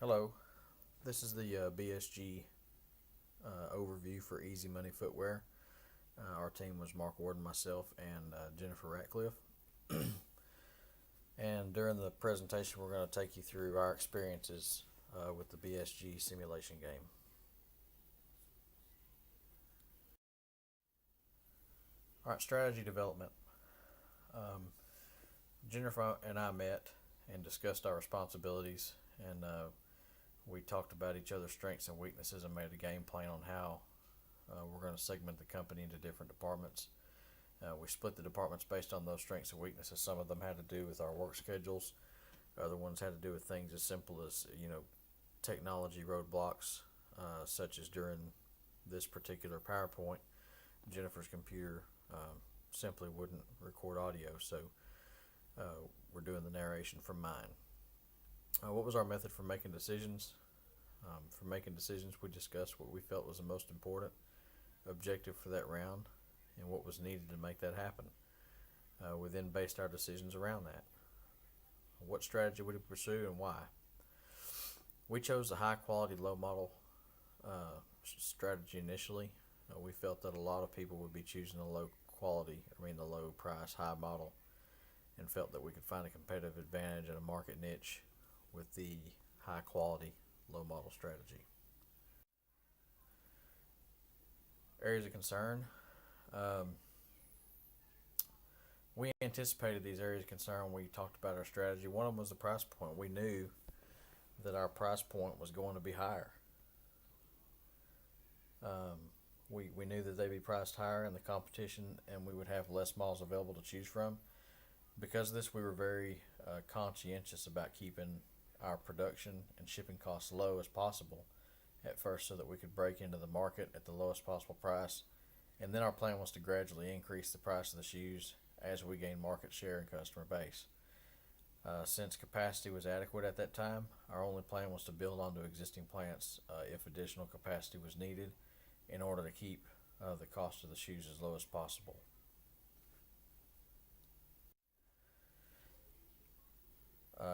Hello, this is the BSG overview for Easy Money Footwear. Our team was Mark Ward, myself, and Jennifer Ratcliffe. And during the presentation, we're going to take you through our experiences with the BSG simulation game. All right, strategy development. Jennifer and I met and discussed our responsibilities, and we talked about each other's strengths and weaknesses and made a game plan on how we're going to segment the company into different departments. We split the departments based on those strengths and weaknesses. Some of them had to do with our work schedules. Other ones had to do with things as simple as technology roadblocks, such as during this particular PowerPoint, Jennifer's computer simply wouldn't record audio, so we're doing the narration from mine. What was our method for making decisions? We discussed what we felt was the most important objective for that round and what was needed to make that happen. We then based our decisions around that. What strategy would we pursue and why? We chose the high quality low model strategy initially. We felt that a lot of people would be choosing the low price high model, and felt that we could find a competitive advantage in a market niche with the high quality low model strategy. Areas of concern. We anticipated these areas of concern when we talked about our strategy. One of them was the price point. We knew that our price point was going to be higher. We knew that they'd be priced higher in the competition, and we would have less models available to choose from. Because of this, we were very conscientious about keeping our production and shipping costs low as possible at first, so that we could break into the market at the lowest possible price. And then our plan was to gradually increase the price of the shoes as we gained market share and customer base. Since capacity was adequate at that time, our only plan was to build onto existing plants if additional capacity was needed, in order to keep the cost of the shoes as low as possible.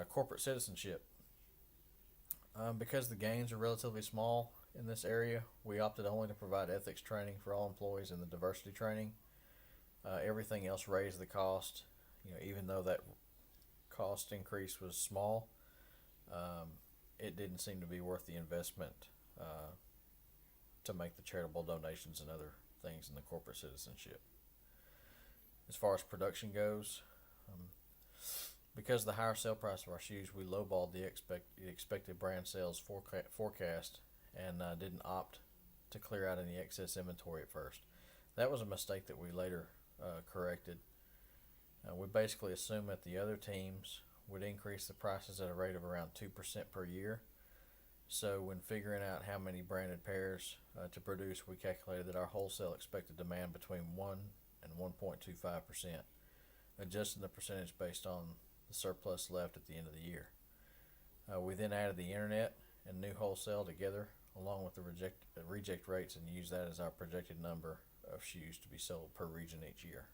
Corporate citizenship. Because the gains are relatively small in this area, we opted only to provide ethics training for all employees and the diversity training. Everything else raised the cost. Even though that cost increase was small, it didn't seem to be worth the investment to make the charitable donations and other things in the corporate citizenship. As far as production goes, because of the higher sale price of our shoes, we lowballed the expected brand sales forecast and didn't opt to clear out any excess inventory at first. That was a mistake that we later corrected. We basically assumed that the other teams would increase the prices at a rate of around 2% per year. So when figuring out how many branded pairs to produce, we calculated that our wholesale expected demand between 1 and 1.25%, adjusting the percentage based on the surplus left at the end of the year. We then added the internet and new wholesale together, along with the reject rates, and used that as our projected number of shoes to be sold per region each year.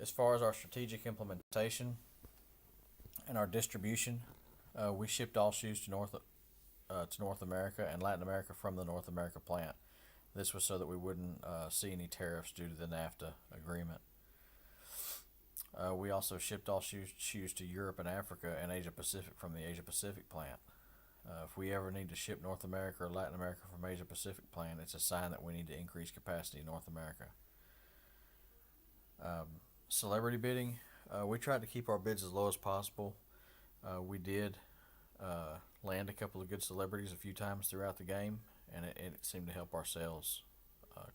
As far as our strategic implementation and our distribution, we shipped all shoes to North America and Latin America from the North America plant. This was so that we wouldn't see any tariffs due to the NAFTA agreement. We also shipped all shoes to Europe and Africa and Asia Pacific from the Asia Pacific plant. If we ever need to ship North America or Latin America from Asia Pacific plant, it's a sign that we need to increase capacity in North America. Celebrity bidding. We tried to keep our bids as low as possible. We did land a couple of good celebrities a few times throughout the game, and it seemed to help our sales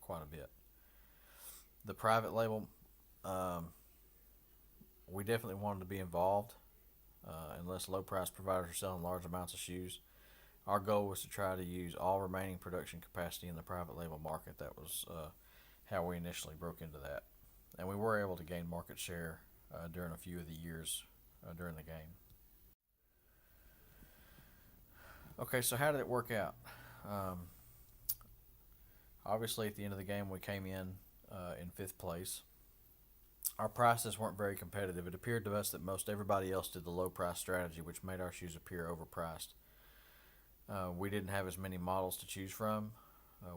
quite a bit. The private label, we definitely wanted to be involved unless low price providers are selling large amounts of shoes. Our goal was to try to use all remaining production capacity in the private label market. That was how we initially broke into that. And we were able to gain market share during a few of the years during the game. Okay, so how did it work out? Obviously, at the end of the game, we came in 5th place. Our prices weren't very competitive. It appeared to us that most everybody else did the low price strategy, which made our shoes appear overpriced. We didn't have as many models to choose from.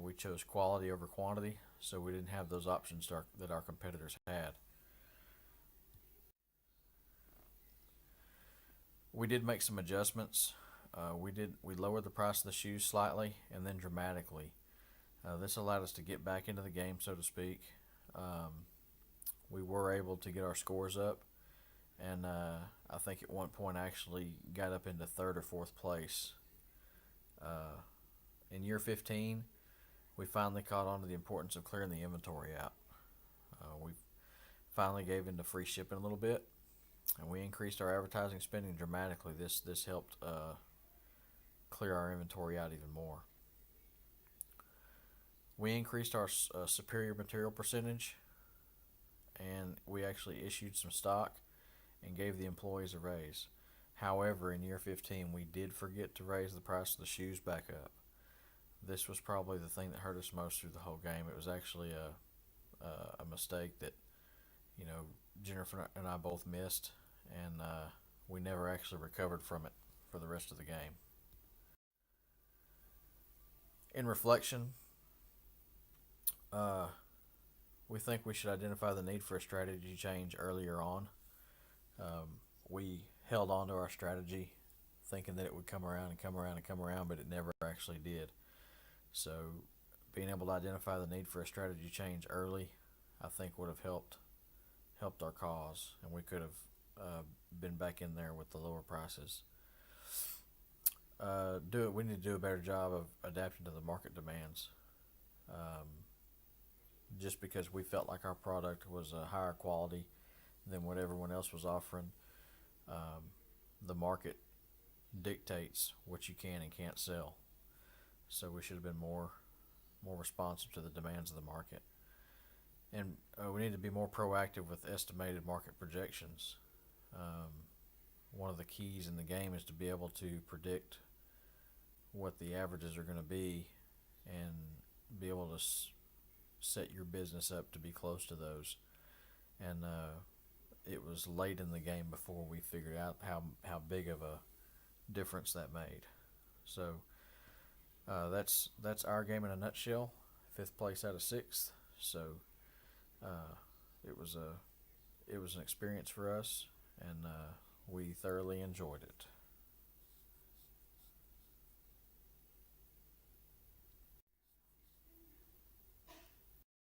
We chose quality over quantity, so we didn't have those options that our competitors had. We did make some adjustments. We lowered the price of the shoes slightly and then dramatically. This allowed us to get back into the game, so to speak. Um, we were able to get our scores up, and I think at one point I actually got up into third or fourth place. Uh, in year 15, we finally caught on to the importance of clearing the inventory out. We finally gave into free shipping a little bit, and we increased our advertising spending dramatically. This helped clear our inventory out even more. We increased our superior material percentage, and we actually issued some stock and gave the employees a raise. However, in year 15, we did forget to raise the price of the shoes back up. This was probably the thing that hurt us most through the whole game. It was actually a mistake that, you know, Jennifer and I both missed, and we never actually recovered from it for the rest of the game. In reflection, uh, we think we should identify the need for a strategy change earlier on. We held on to our strategy thinking that it would come around and come around and come around, but it never actually did. So, being able to identify the need for a strategy change early, I think would have helped our cause, and we could have been back in there with the lower prices. We need to do a better job of adapting to the market demands. Um, just because we felt like our product was a higher quality than what everyone else was offering, um, the market dictates what you can and can't sell. So we should have been more responsive to the demands of the market, and we need to be more proactive with estimated market projections. Um, One of the keys in the game is to be able to predict what the averages are going to be and be able to set your business up to be close to those. And it was late in the game before we figured out how big of a difference that made. So that's our game in a nutshell. Fifth place out of sixth. So uh, it was an experience for us, and we thoroughly enjoyed it.